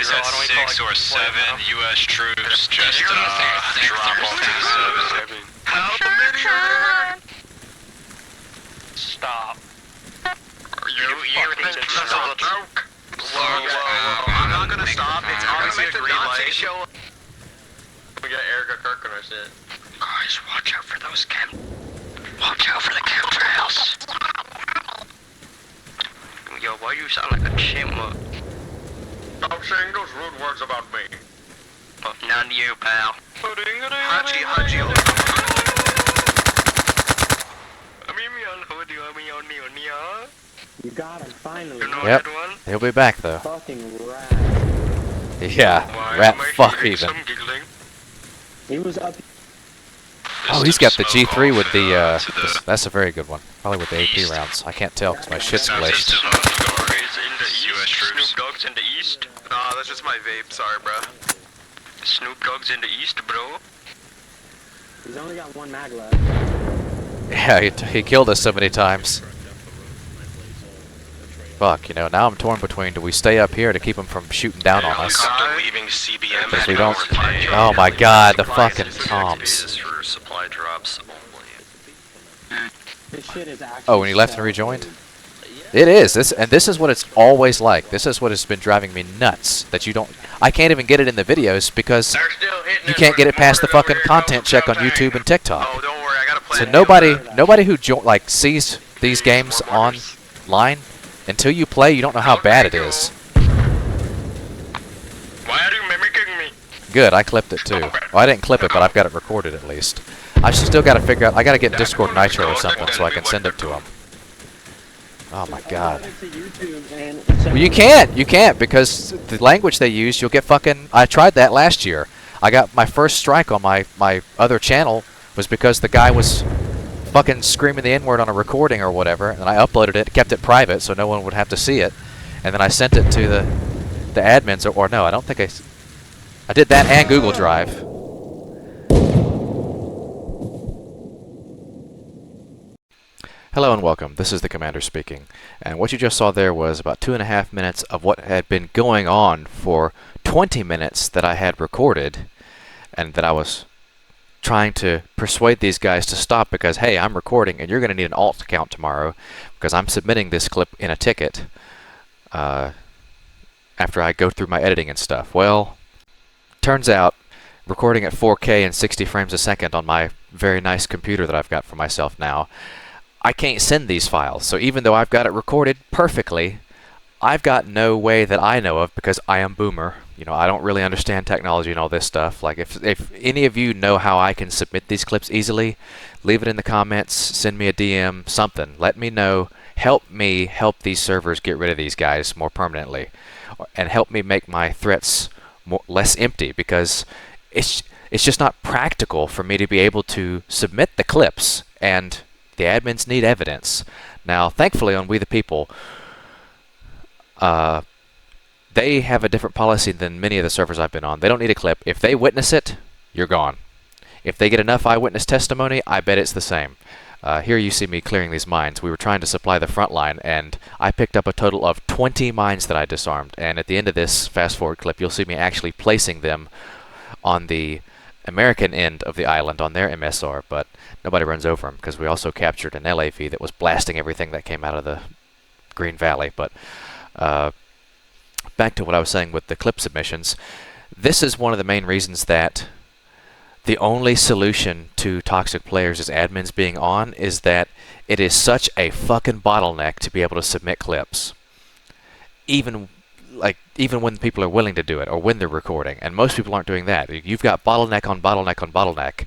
We just had 6 or 7 U.S. troops just drop off to the 7. Help me! Stop. You think this is a joke? Whoa. I'm not gonna stop. It's honestly a green light. We got Erica Kirk on our shit. Guys, watch out for those Watch out for the chemtrails. Yo, why you sound like a chipmunk? Stop saying those rude words about me. Oh, none you, pal. Haji. You got him, finally. Yep, he'll be back though. Fucking rat. Yeah, rat fuck even. He was up. Oh, he's got the G3 with the, that's a very good one. Probably with the AP rounds. I can't tell because my shit's glitched. Snoop Dogg's in the east. Nah, that's just my vape. Sorry, bro. Snoop Dogg's in the east, bro. He's only got one mag left. Yeah, he killed us so many times. Fuck, you know, now I'm torn between do we stay up here to keep him from shooting down on us? Leaving CBM. Because we don't. Oh my god, the fucking comms. For supply drops only. This shit is actually. Oh, when he left and rejoined? It is. This is what it's always like. This is what has been driving me nuts. That you don't. I can't even get it in the videos because you can't get it past the fucking content check on YouTube and TikTok. Oh, don't worry, I got a plan. So nobody who sees these games online, until you play, you don't know how bad it is. Why are you mimicking me? Good, I clipped it too. Well, I didn't clip it, but I've got it recorded at least. I still got to figure out. I got to get Discord Nitro or something so I can send it to him. Oh my god. Well, you can't because the language they use, you'll get fucking. I tried that last year. I got my first strike on my other channel was because the guy was fucking screaming the N-word on a recording or whatever, and I uploaded it, kept it private so no one would have to see it, and then I sent it to the admins, or no, I don't think I did that and Google Drive. Hello and welcome, this is the Commander speaking, and what you just saw there was about 2.5 minutes of what had been going on for 20 minutes that I had recorded, and that I was trying to persuade these guys to stop because, hey, I'm recording and you're going to need an alt account tomorrow because I'm submitting this clip in a ticket after I go through my editing and stuff. Well, turns out recording at 4K and 60 frames a second on my very nice computer that I've got for myself now, I can't send these files. So even though I've got it recorded perfectly, I've got no way that I know of because I am boomer. You know, I don't really understand technology and all this stuff. Like, if any of you know how I can submit these clips easily, leave it in the comments, send me a DM, something. Let me know. Help me help these servers get rid of these guys more permanently. And help me make my threats less empty because it's just not practical for me to be able to submit the clips. And the admins need evidence. Now, thankfully on We the People, they have a different policy than many of the servers I've been on. They don't need a clip. If they witness it, you're gone. If they get enough eyewitness testimony, I bet it's the same. Here you see me clearing these mines. We were trying to supply the front line, and I picked up a total of 20 mines that I disarmed. And at the end of this fast-forward clip, you'll see me actually placing them on the American end of the island on their MSR, but nobody runs over them because we also captured an LAV that was blasting everything that came out of the Green Valley. But back to what I was saying with the clip submissions, this is one of the main reasons that the only solution to toxic players as admins being on is that it is such a fucking bottleneck to be able to submit clips. Even when people are willing to do it or when they're recording, and most people aren't doing that. You've got bottleneck on bottleneck on bottleneck.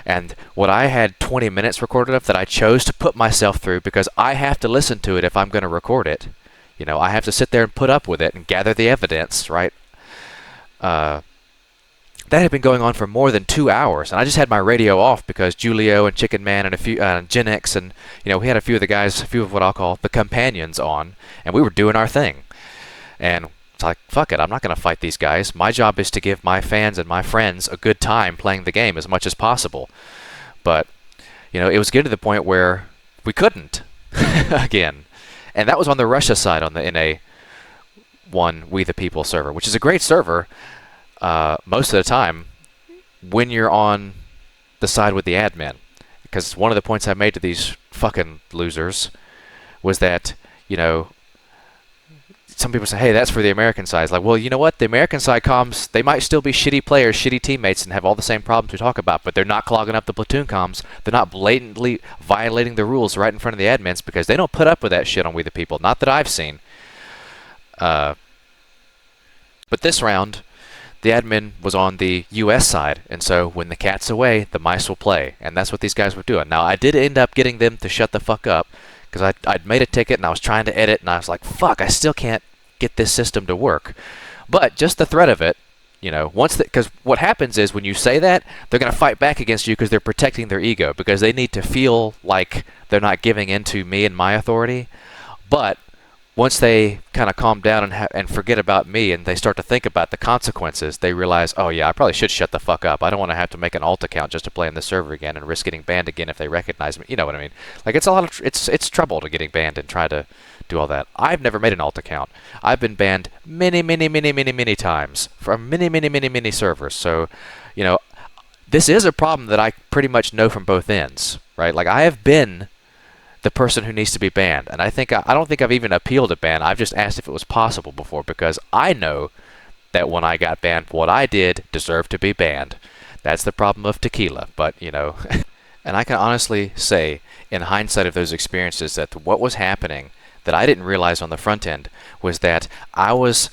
And what I had 20 minutes recorded of that I chose to put myself through because I have to listen to it if I'm going to record it. You know, I have to sit there and put up with it and gather the evidence, right? That had been going on for more than 2 hours, and I just had my radio off because Julio and Chicken Man and a few Gen X and we had a few of the guys, a few of what I'll call the companions on, and we were doing our thing. And it's like, fuck it, I'm not going to fight these guys. My job is to give my fans and my friends a good time playing the game as much as possible. But it was getting to the point where we couldn't again. And that was on the Russia side, in a one We the People server, which is a great server most of the time when you're on the side with the admin. Because one of the points I made to these fucking losers was that, you know, some people say, hey, that's for the American side. It's like, well, you know what? The American side comms, they might still be shitty players, shitty teammates, and have all the same problems we talk about, but they're not clogging up the platoon comms. They're not blatantly violating the rules right in front of the admins because they don't put up with that shit on We the People. Not that I've seen. But this round, the admin was on the US side, and so when the cat's away, the mice will play, and that's what these guys were doing. Now, I did end up getting them to shut the fuck up, because I'd made a ticket and I was trying to edit, and I was like, fuck, I still can't get this system to work. But just the threat of it, you know, because what happens is when you say that, they're going to fight back against you because they're protecting their ego, because they need to feel like they're not giving in to me and my authority. But once they kind of calm down and forget about me and they start to think about the consequences, they realize, oh yeah, I probably should shut the fuck up. I don't want to have to make an alt account just to play in this server again and risk getting banned again if they recognize me. You know what I mean? Like, it's a lot of it's trouble to getting banned and try to do all that. I've never made an alt account. I've been banned many times from many servers. So, you know, this is a problem that I pretty much know from both ends, right? Like, I have been the person who needs to be banned, and I don't think I've even appealed a ban. I've just asked if it was possible before, because I know that when I got banned, what I did deserved to be banned. That's the problem of tequila, but you know. And I can honestly say, in hindsight of those experiences, that what was happening that I didn't realize on the front end was that I was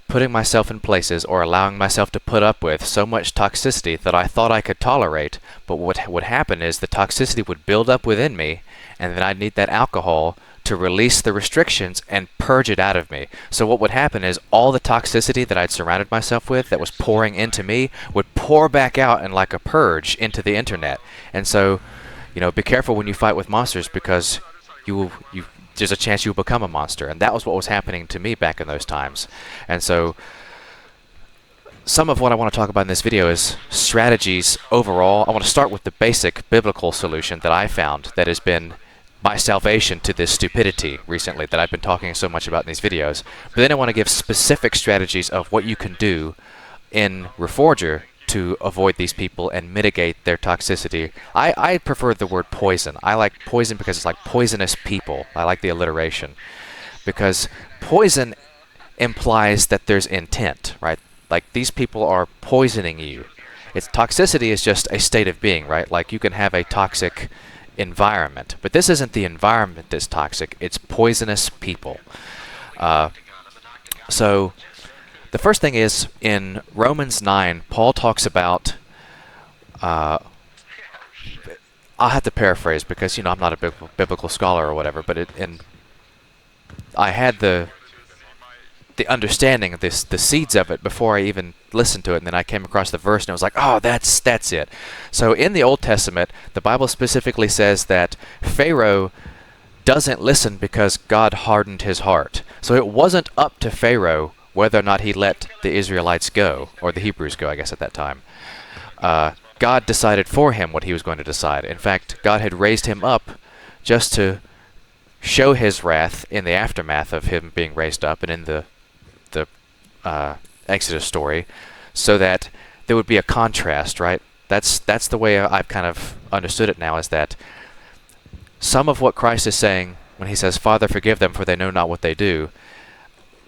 putting myself in places or allowing myself to put up with so much toxicity that I thought I could tolerate, but what would happen is the toxicity would build up within me, and then I'd need that alcohol to release the restrictions and purge it out of me. So what would happen is all the toxicity that I'd surrounded myself with that was pouring into me would pour back out in like a purge into the internet. And so, you know, be careful when you fight with monsters, because there's a chance you'll become a monster. And that was what was happening to me back in those times. And so some of what I want to talk about in this video is strategies overall. I want to start with the basic biblical solution that I found that has been my salvation to this stupidity recently that I've been talking so much about in these videos. But then I want to give specific strategies of what you can do in Reforger to avoid these people and mitigate their toxicity. I prefer the word poison. I like poison because it's like poisonous people. I like the alliteration, because poison implies that there's intent, right? Like, these people are poisoning you. Toxicity is just a state of being, right? Like, you can have a toxic environment, but this isn't the environment that's toxic, it's poisonous people. So the first thing is, in Romans 9, Paul talks about, I'll have to paraphrase because, you know, I'm not a biblical scholar or whatever, but I had the understanding of this, the seeds of it, before I even listened to it, and then I came across the verse and I was like, oh, that's it. So in the Old Testament, the Bible specifically says that Pharaoh doesn't listen because God hardened his heart. So it wasn't up to Pharaoh whether or not he let the Israelites go, or the Hebrews go, I guess, at that time. God decided for him what he was going to decide. In fact, God had raised him up just to show his wrath in the aftermath of him being raised up and in the Exodus story, so that there would be a contrast, right? That's the way I've kind of understood it now, is that some of what Christ is saying when he says, Father, forgive them, for they know not what they do,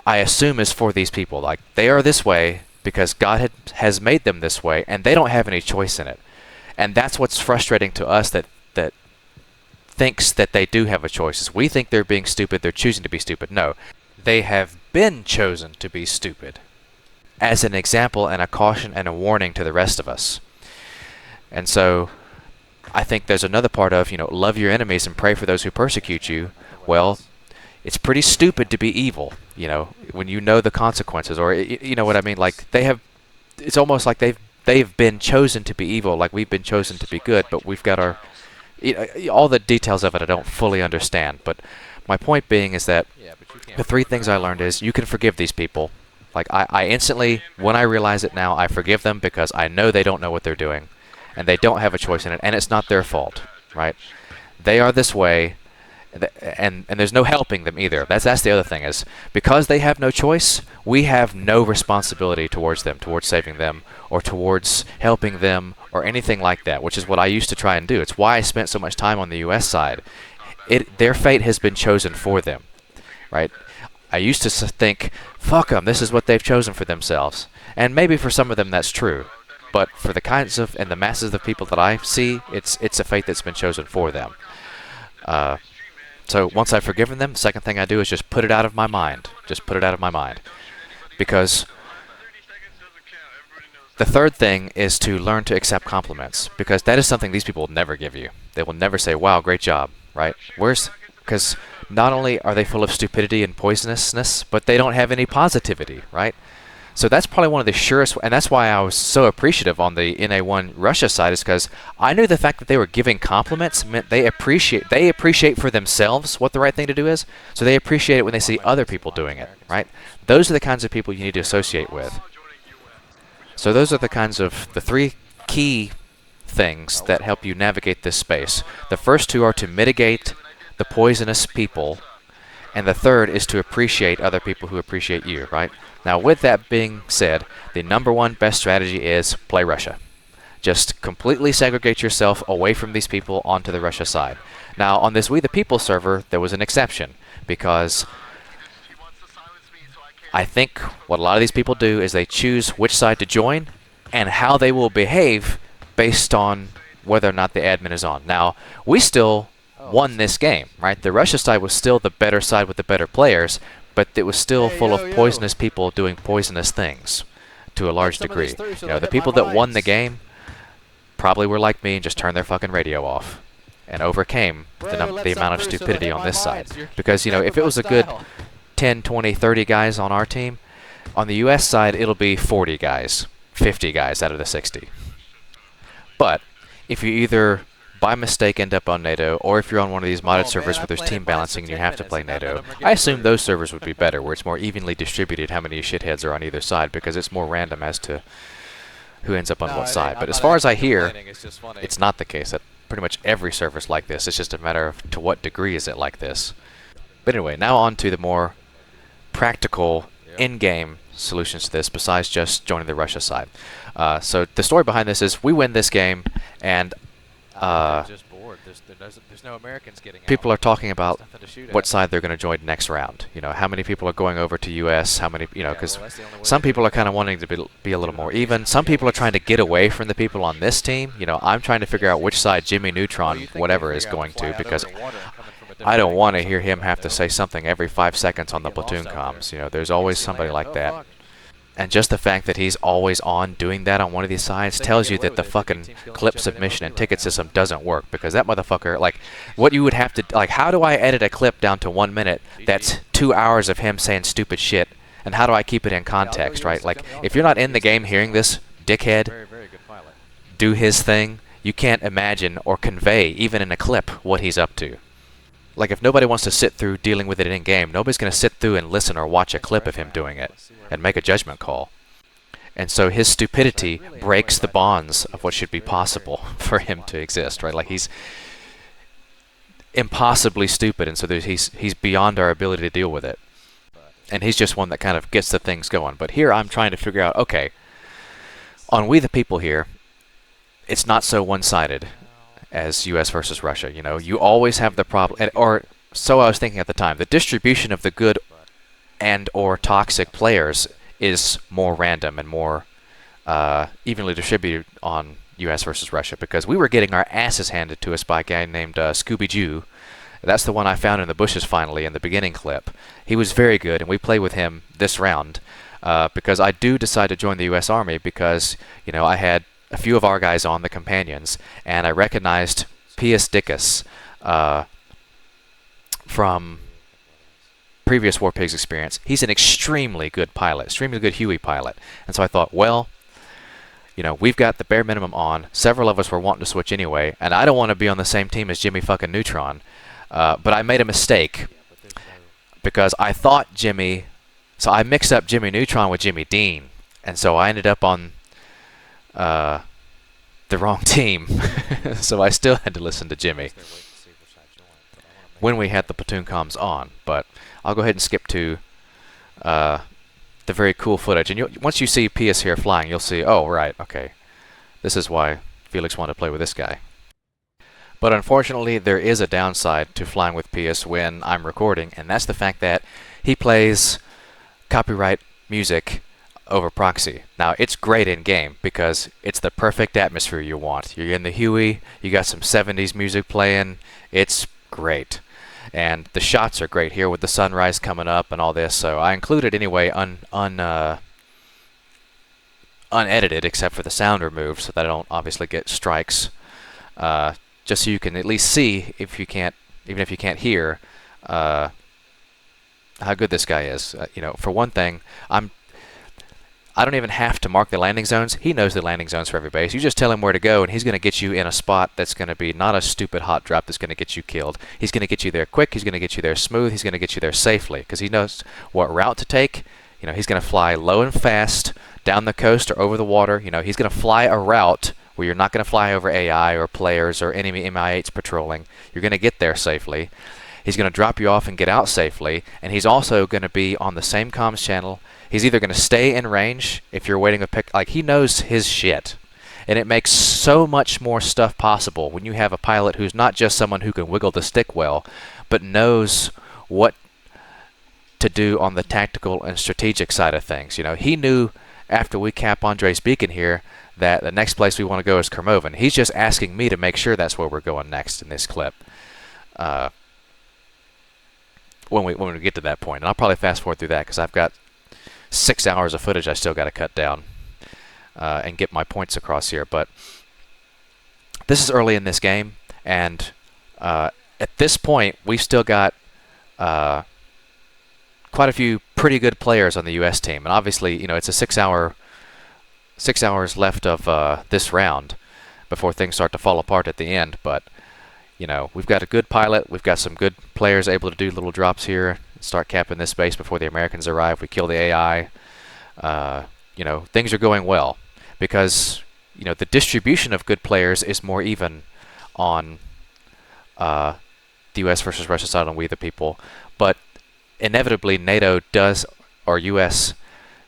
I assume is for these people. Like, they are this way because God has made them this way, and they don't have any choice in it. And that's what's frustrating to us, that thinks that they do have a choice. We think they're being stupid, they're choosing to be stupid. No, they have been chosen to be stupid, as an example and a caution and a warning to the rest of us. And so I think there's another part of, you know, love your enemies and pray for those who persecute you. Well, it's pretty stupid to be evil, you know, when you know the consequences, or you know what I mean? Like, it's almost like they've been chosen to be evil, like we've been chosen to be good, but we've got our, all the details of it I don't fully understand. But my point being is that the three things I learned is, you can forgive these people. Like, I instantly, when I realize it now, I forgive them because I know they don't know what they're doing, and they don't have a choice in it, and it's not their fault, right? They are this way, And there's no helping them either. That's the other thing, is because they have no choice, we have no responsibility towards them, towards saving them, or towards helping them, or anything like that, which is what I used to try and do. It's why I spent so much time on the U.S. side. Their fate has been chosen for them, right? I used to think, fuck them, this is what they've chosen for themselves. And maybe for some of them that's true. But for the kinds of, and the masses of people that I see, it's a fate that's been chosen for them. So once I've forgiven them, the second thing I do is just put it out of my mind. Just put it out of my mind. Because the third thing is to learn to accept compliments. Because that is something these people will never give you. They will never say, wow, great job, right? Because not only are they full of stupidity and poisonousness, but they don't have any positivity, right? So that's probably one of the surest, and that's why I was so appreciative on the NA1 Russia side, is because I knew the fact that they were giving compliments meant they appreciate for themselves what the right thing to do is, so they appreciate it when they see other people doing it, right? Those are the kinds of people you need to associate with. So those are the kinds of, the three key things that help you navigate this space. The first two are to mitigate the poisonous people, and the third is to appreciate other people who appreciate you, right? Now, with that being said, the number one best strategy is play Russia. Just completely segregate yourself away from these people onto the Russia side. Now, on this We the People server, there was an exception, because I think what a lot of these people do is they choose which side to join and how they will behave based on whether or not the admin is on. Now, we still won this game, right? The Russia side was still the better side with the better players, but it was still full of poisonous people doing poisonous things to a large degree. You know, the people that won the game probably were like me and just turned their fucking radio off and overcame the amount of stupidity on this side. Because, you know, if it was a good 10, 20, 30 guys on our team, on the US side it'll be 40 guys, 50 guys out of the 60. But if you either by mistake end up on NATO, or if you're on one of these modded servers where there's team balancing and you have to play NATO, I assume those servers would be better, where it's more evenly distributed how many shitheads are on either side, because it's more random as to who ends up on what side. But as far as I hear, it's not the case. That pretty much every server's like this. It's just a matter of to what degree is it like this. But anyway, now on to the more practical in-game solutions to this, besides just joining the Russia side. So the story behind this is we win this game, and just bored. There's no Americans getting out. People are talking about what side they're going to join next round. You know, how many people are going over to US, how many, you know, because some people are kind of wanting to be a little more even. Some people are trying to get away from the people on this team. You know, I'm trying to figure out which side Jimmy Neutron, whatever, is going to, because I don't want to hear him have to say something every 5 seconds on the platoon comms. You know, there's always somebody like that. And just the fact that he's always on doing that on one of these sides tells you that the fucking clip submission and ticket system doesn't work, because that motherfucker, like, what you would have to, like, how do I edit a clip down to 1 minute that's 2 hours of him saying stupid shit, and how do I keep it in context, right? Like, if you're not in the game hearing this dickhead do his thing, you can't imagine or convey, even in a clip, what he's up to. Like, if nobody wants to sit through dealing with it in-game, nobody's going to sit through and listen or watch a clip of him doing it and make a judgment call. And so his stupidity breaks the bonds of what should be possible for him to exist, right? Like, he's impossibly stupid, and so he's beyond our ability to deal with it. And he's just one that kind of gets the things going. But here I'm trying to figure out, okay, on We the People here, it's not so one-sided as US versus Russia. You know, you always have the problem, or so I was thinking at the time, the distribution of the good and or toxic players is more random and more evenly distributed on US versus Russia, because we were getting our asses handed to us by a guy named Scooby-Jew. That's the one I found in the bushes finally in the beginning clip. He was very good, and we played with him this round because I do decide to join the US Army because, you know, I had a few of our guys on the companions, and I recognized Pius Dickus from previous War Pigs experience. He's an extremely good pilot, extremely good Huey pilot. And so I thought, well, you know, we've got the bare minimum on. Several of us were wanting to switch anyway, and I don't want to be on the same team as Jimmy fucking Neutron. But I made a mistake because I thought Jimmy... So I mixed up Jimmy Neutron with Jimmy Dean, and so I ended up on the wrong team. So I still had to listen to Jimmy. when we had the platoon comms on. But I'll go ahead and skip to the very cool footage. And once you see Pius here flying, you'll see, oh, right, okay. This is why Felix wanted to play with this guy. But unfortunately, there is a downside to flying with Pius when I'm recording, and that's the fact that he plays copyright music over proxy. Now, it's great in-game because it's the perfect atmosphere you want. You're in the Huey, you got some 70s music playing, it's great. And the shots are great here with the sunrise coming up and all this, so I included anyway unedited except for the sound removed so that I don't obviously get strikes. Just so you can at least see, if you can't, even if you can't hear, how good this guy is. You know, for one thing, I don't even have to mark the landing zones. He knows the landing zones for every base. You just tell him where to go, and he's going to get you in a spot that's going to be not a stupid hot drop that's going to get you killed. He's going to get you there quick. He's going to get you there smooth. He's going to get you there safely because he knows what route to take. You know, he's going to fly low and fast down the coast or over the water. You know, he's going to fly a route where you're not going to fly over AI or players or enemy MI8s patrolling. You're going to get there safely. He's going to drop you off and get out safely, and he's also going to be on the same comms channel. He's either going to stay in range if you're waiting a pick. Like, he knows his shit. And it makes so much more stuff possible when you have a pilot who's not just someone who can wiggle the stick well, but knows what to do on the tactical and strategic side of things. You know, he knew after we cap Andre's beacon here that the next place we want to go is Kermoven. He's just asking me to make sure that's where we're going next in this clip. When we get to that point. And I'll probably fast forward through that because I've got 6 hours of footage I still got to cut down and get my points across here. But this is early in this game, and at this point we've still got quite a few pretty good players on the U.S. team. And obviously, you know, it's a 6 hours left of this round before things start to fall apart at the end. But you know, we've got a good pilot. We've got some good players able to do little drops here, start capping this base before the Americans arrive. We kill the AI. You know, things are going well because, you know, the distribution of good players is more even on the U.S. versus Russia side on We the People. But inevitably, NATO does, or U.S.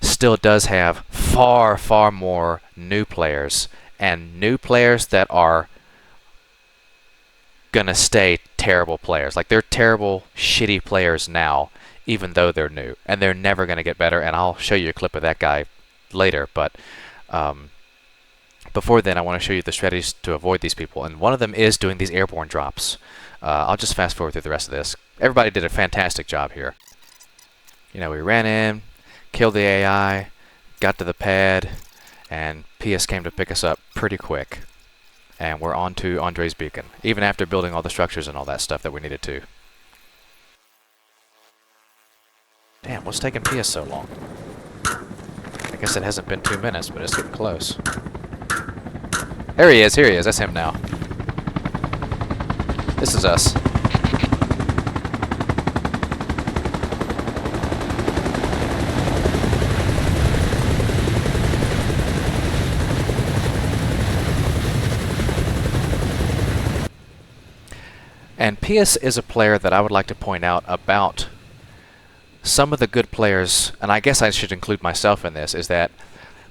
still does have far, far more new players, and new players that are gonna stay terrible players. Like, they're terrible, shitty players now, even though they're new, and they're never gonna get better. And I'll show you a clip of that guy later. But before then, I want to show you the strategies to avoid these people, and one of them is doing these airborne drops. I'll just fast forward through the rest of this. Everybody did a fantastic job here. You know, we ran in, killed the AI, got to the pad, and PS came to pick us up pretty quick. And we're on to Andre's beacon, even after building all the structures and all that stuff that we needed to. Damn, what's taking PS so long? I guess it hasn't been 2 minutes, but it's getting close. There he is, that's him now. This is us. And Pius is a player that I would like to point out about some of the good players, and I guess I should include myself in this, is that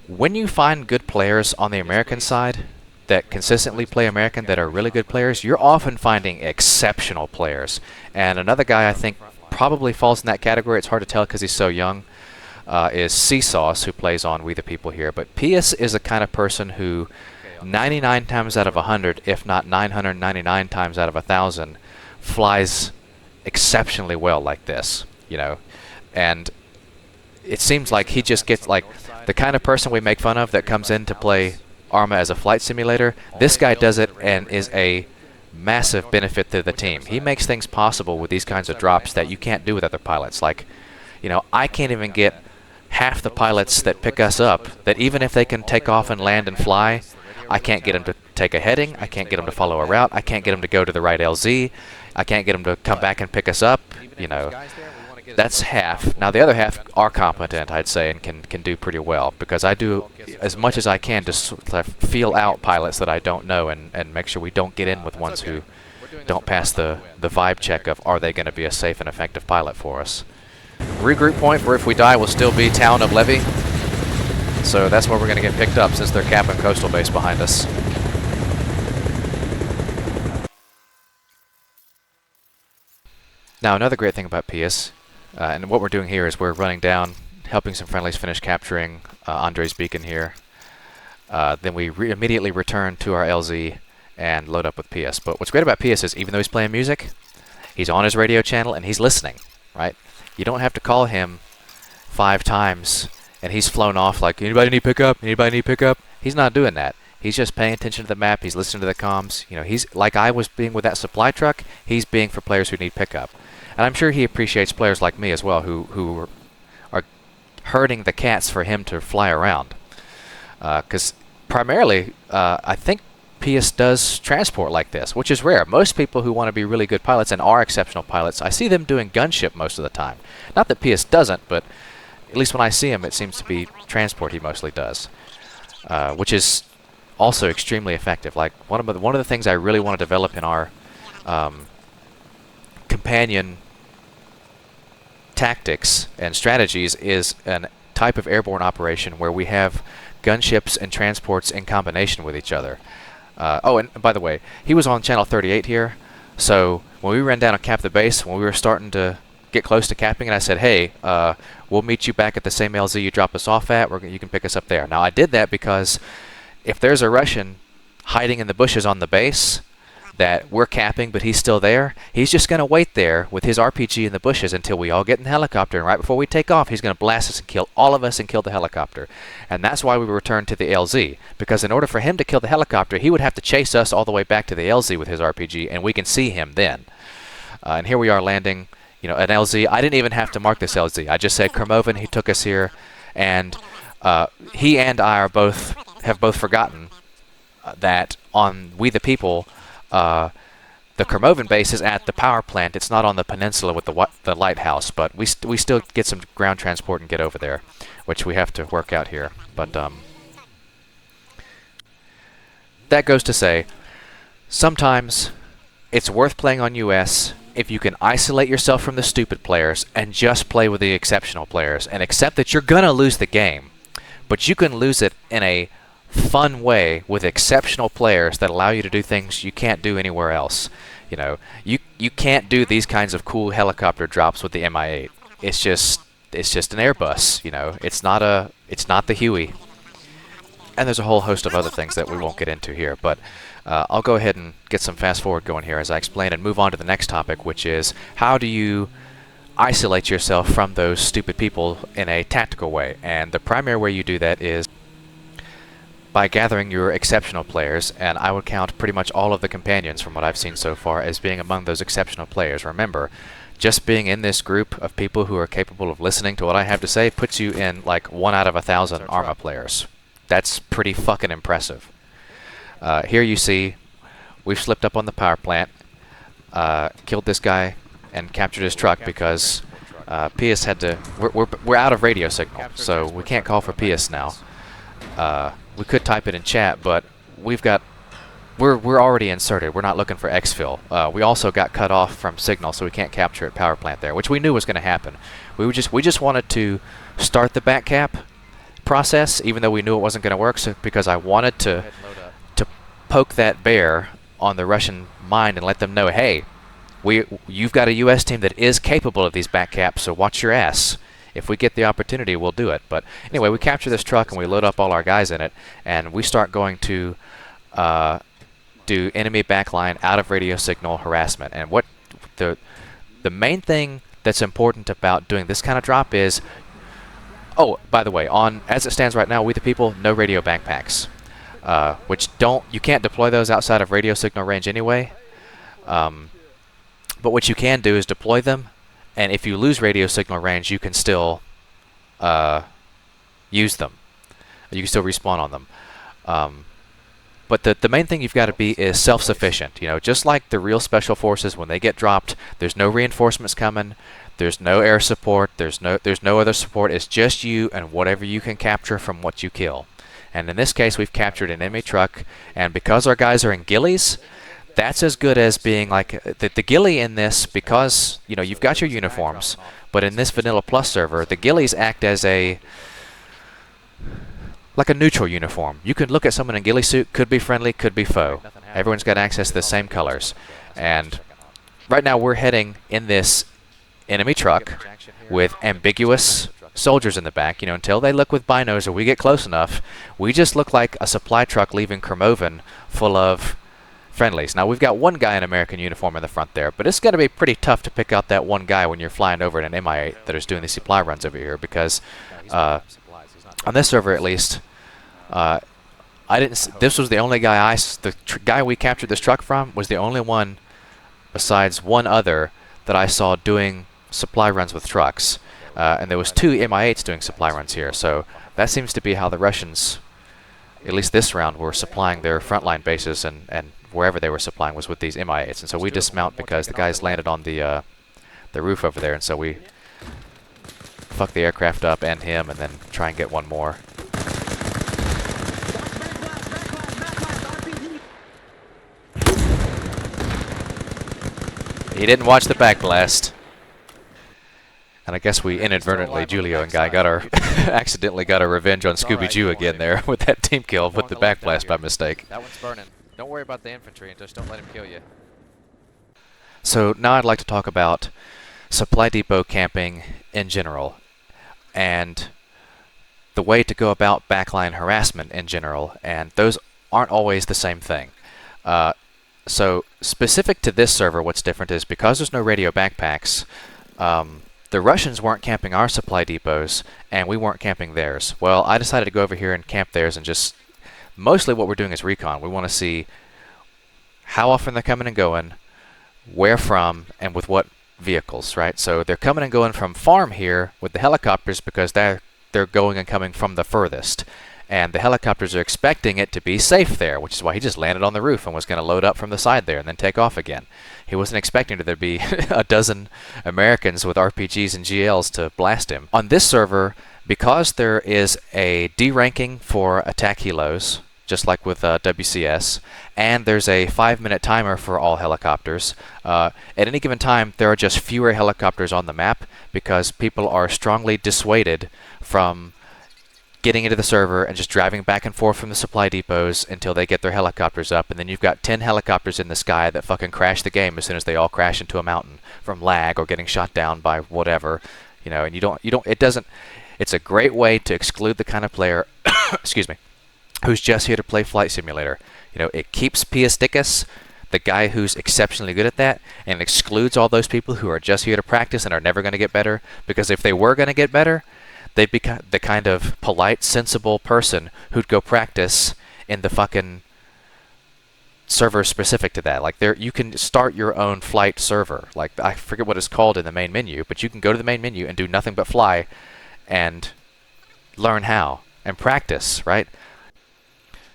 when you find good players on the American side that consistently play American that are really good players, you're often finding exceptional players. And another guy I think probably falls in that category, it's hard to tell because he's so young, is Seasauce, who plays on We the People here. But Pius is a kind of person who 99 times out of 100, if not 999 times out of 1,000, flies exceptionally well like this, you know. And it seems like he just gets, like, the kind of person we make fun of that comes in to play Arma as a flight simulator. This guy does it and is a massive benefit to the team. He makes things possible with these kinds of drops that you can't do with other pilots. Like, you know, I can't even get half the pilots that pick us up, that even if they can take off and land and fly, I can't get them to take a heading, I can't get them to follow a route, I can't get them to go to the right LZ, I can't get them to come back and pick us up, you know. That's half. Now the other half are competent, I'd say, and can do pretty well, because I do as much as I can to feel out pilots that I don't know and make sure we don't get in with ones who don't pass the vibe check of are they going to be a safe and effective pilot for us. Regroup point for if we die will still be town of Levy. So that's where we're going to get picked up since they're capping coastal base behind us. Now another great thing about Pius, and what we're doing here is we're running down, helping some friendlies finish capturing Andre's beacon here. Then we immediately return to our LZ and load up with Pius. But what's great about Pius is even though he's playing music, he's on his radio channel and he's listening, right? You don't have to call him 5 times and he's flown off like, anybody need pickup? Anybody need pickup? He's not doing that. He's just paying attention to the map. He's listening to the comms. You know, he's like I was being with that supply truck. He's being for players who need pickup. And I'm sure he appreciates players like me as well who are herding the cats for him to fly around. Because primarily, I think Pius does transport like this, which is rare. Most people who want to be really good pilots and are exceptional pilots, I see them doing gunship most of the time. Not that Pius doesn't, but at least when I see him, it seems to be transport he mostly does, which is also extremely effective. Like one of the things I really want to develop in our companion tactics and strategies is a type of airborne operation where we have gunships and transports in combination with each other. Oh, and by the way, he was on channel 38 here, so when we ran down and capped the base, when we were starting to get close to capping it, I said, hey, we'll meet you back at the same LZ you drop us off at, you can pick us up there. Now, I did that because if there's a Russian hiding in the bushes on the base that we're capping, but he's still there, he's just going to wait there with his RPG in the bushes until we all get in the helicopter, and right before we take off, he's going to blast us and kill all of us and kill the helicopter. And that's why we returned to the LZ, because in order for him to kill the helicopter, he would have to chase us all the way back to the LZ with his RPG, and we can see him then. And here we are landing, you know, an LZ. I didn't even have to mark this LZ. I just said Kermoven, he took us here, and he and I have both forgotten that on We the People, the Kermoven base is at the power plant. It's not on the peninsula with the lighthouse, but we still get some ground transport and get over there, which we have to work out here. But that goes to say, sometimes it's worth playing on US if you can isolate yourself from the stupid players and just play with the exceptional players and accept that you're gonna lose the game, but you can lose it in a fun way with exceptional players that allow you to do things you can't do anywhere else. You know, you can't do these kinds of cool helicopter drops with the Mi-8. It's just an Airbus. You know, it's not the Huey. And there's a whole host of other things that we won't get into here. But I'll go ahead and get some fast forward going here as I explain and move on to the next topic, which is how do you isolate yourself from those stupid people in a tactical way. And the primary way you do that is by gathering your exceptional players, and I would count pretty much all of the companions from what I've seen so far as being among those exceptional players. Remember, just being in this group of people who are capable of listening to what I have to say puts you in like 1 out of 1,000 ARMA players. That's pretty fucking impressive. Here you see we've slipped up on the power plant, killed this guy, and captured his truck because Pius had to... We're out of radio signal, so we can't call for Pius now. We could type it in chat, but we're already inserted. We're not looking for exfil. We also got cut off from signal, so we can't capture at power plant there, which we knew was going to happen. We just wanted to start the back cap process, even though we knew it wasn't going to work, because I wanted to poke that bear on the Russian mind and let them know, hey, you've got a U.S. team that is capable of these back caps, so watch your ass. If we get the opportunity, we'll do it. But anyway, we capture this truck and we load up all our guys in it, and we start going to do enemy backline out of radio signal harassment. And what the main thing that's important about doing this kind of drop is, oh, by the way, as it stands right now, We the People, no radio backpacks, you can't deploy those outside of radio signal range anyway. But what you can do is deploy them. And if you lose radio signal range, you can still use them. You can still respawn on them. But the main thing you've got to be is self-sufficient. You know, just like the real special forces, when they get dropped, there's no reinforcements coming. There's no air support. There's no other support. It's just you and whatever you can capture from what you kill. And in this case, we've captured an enemy truck. And because our guys are in ghillies, that's as good as being like the ghillie in this, because you know you've got your uniforms, but in this Vanilla Plus server, the ghillies act as like a neutral uniform. You can look at someone in ghillie suit, could be friendly, could be foe. Everyone's got access to the same colors. And right now we're heading in this enemy truck with ambiguous soldiers in the back. You know, until they look with binos or we get close enough, we just look like a supply truck leaving Kermoven full of friendlies. Now we've got one guy in American uniform in the front there, but it's going to be pretty tough to pick out that one guy when you're flying over in an MI8 that is doing these supply runs over here, because on this server at least, this was the only guy the guy we captured this truck from was the only one besides one other that I saw doing supply runs with trucks. And there was 2 MI8s doing supply runs here, so that seems to be how the Russians, at least this round, were supplying their frontline bases, and wherever they were supplying was with these MI8s. And so we dismount because the guys landed on the roof over there, and so we fuck the aircraft up and him, and then try and get one more. He didn't watch the backblast. And I guess we inadvertently, Julio and Guy, accidentally got our revenge on Scooby-Doo again there with that team kill with the backblast by mistake. That one's burning. Don't worry about the infantry and just don't let him kill you. So now I'd like to talk about supply depot camping in general, and the way to go about backline harassment in general, and those aren't always the same thing. So specific to this server, what's different is because there's no radio backpacks, the Russians weren't camping our supply depots, and we weren't camping theirs. Well, I decided to go over here and camp theirs, and just mostly what we're doing is recon. We want to see how often they're coming and going, where from, and with what vehicles, right? So they're coming and going from farm here with the helicopters because they're going and coming from the furthest. And the helicopters are expecting it to be safe there, which is why he just landed on the roof and was going to load up from the side there and then take off again. He wasn't expecting there to be a dozen Americans with RPGs and GLs to blast him. On this server, because there is a D-ranking for attack helos, just like with WCS, and there's a 5-minute timer for all helicopters, at any given time there are just fewer helicopters on the map because people are strongly dissuaded from getting into the server and just driving back and forth from the supply depots until they get their helicopters up, and then you've got 10 helicopters in the sky that fucking crash the game as soon as they all crash into a mountain from lag or getting shot down by whatever, you know. And it's a great way to exclude the kind of player excuse me, who's just here to play Flight Simulator. You know, it keeps Piasticus, the guy who's exceptionally good at that, and excludes all those people who are just here to practice and are never going to get better, because if they were going to get better, they'd be the kind of polite, sensible person who'd go practice in the fucking server specific to that. Like, you can start your own flight server. Like, I forget what it's called in the main menu, but you can go to the main menu and do nothing but fly and learn how and practice, right?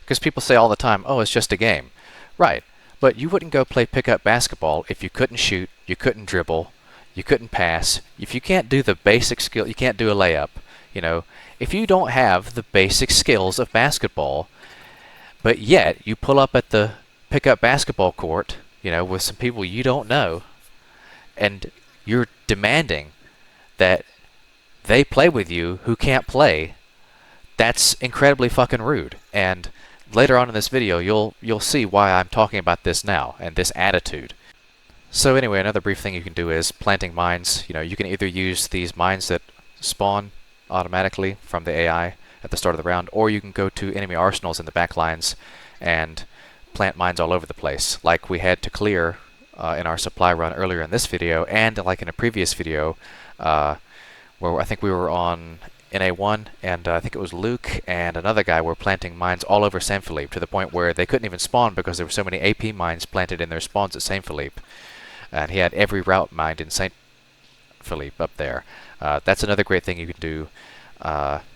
Because people say all the time, oh, it's just a game. Right, but you wouldn't go play pickup basketball if you couldn't shoot, you couldn't dribble, you couldn't pass. If you can't do the basic skill, you can't do a layup. You know, if you don't have the basic skills of basketball, but yet you pull up at the pickup basketball court, you know, with some people you don't know, and you're demanding that they play with you who can't play, that's incredibly fucking rude. And later on in this video, you'll see why I'm talking about this now and this attitude. So anyway, another brief thing you can do is planting mines. You know, you can either use these mines that spawn automatically from the AI at the start of the round, or you can go to enemy arsenals in the back lines and plant mines all over the place, like we had to clear in our supply run earlier in this video, and like in a previous video where I think we were on NA1, and I think it was Luke and another guy were planting mines all over Saint Philippe, to the point where they couldn't even spawn because there were so many AP mines planted in their spawns at Saint Philippe. And he had every route mined in Saint Philippe up there. That's another great thing you can do.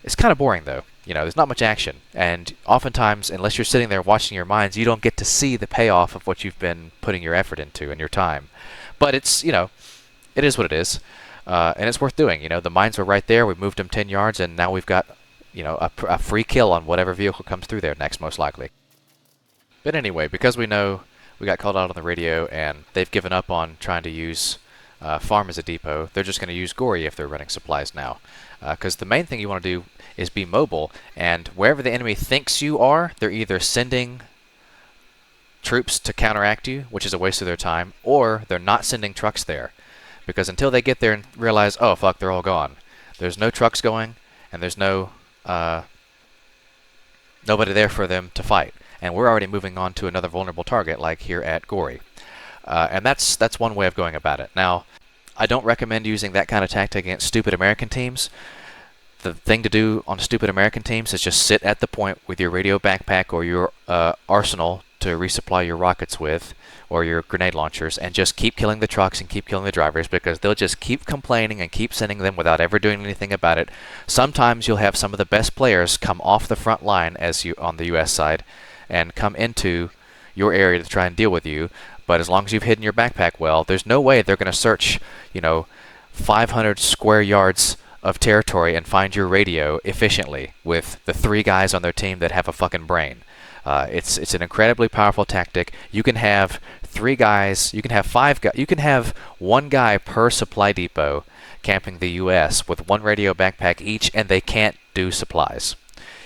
It's kind of boring though. You know, there's not much action, and oftentimes, unless you're sitting there watching your mines, you don't get to see the payoff of what you've been putting your effort into and your time. But it's, you know, it is what it is, and it's worth doing. You know, the mines were right there. We moved them 10 yards, and now we've got, you know, a free kill on whatever vehicle comes through there next, most likely. But anyway, because we know we got called out on the radio, and they've given up on trying to use farm as a depot. They're just going to use Gory if they're running supplies now. Because the main thing you want to do is be mobile, and wherever the enemy thinks you are, they're either sending troops to counteract you, which is a waste of their time, or they're not sending trucks there. Because until they get there and realize, oh fuck, they're all gone, there's no trucks going, and there's no nobody there for them to fight. And we're already moving on to another vulnerable target, like here at Gory. And that's one way of going about it. Now, I don't recommend using that kind of tactic against stupid American teams. The thing to do on stupid American teams is just sit at the point with your radio backpack or your arsenal to resupply your rockets with, or your grenade launchers, and just keep killing the trucks and keep killing the drivers, because they'll just keep complaining and keep sending them without ever doing anything about it. Sometimes you'll have some of the best players come off the front line as you on the US side and come into your area to try and deal with you. But as long as you've hidden your backpack well, there's no way they're going to search, 500 square yards of territory and find your radio efficiently with the 3 guys on their team that have a fucking brain. It's an incredibly powerful tactic. You can have 3 guys, you can have 5 guys, you can have 1 guy per supply depot camping the US with 1 radio backpack each, and they can't do supplies.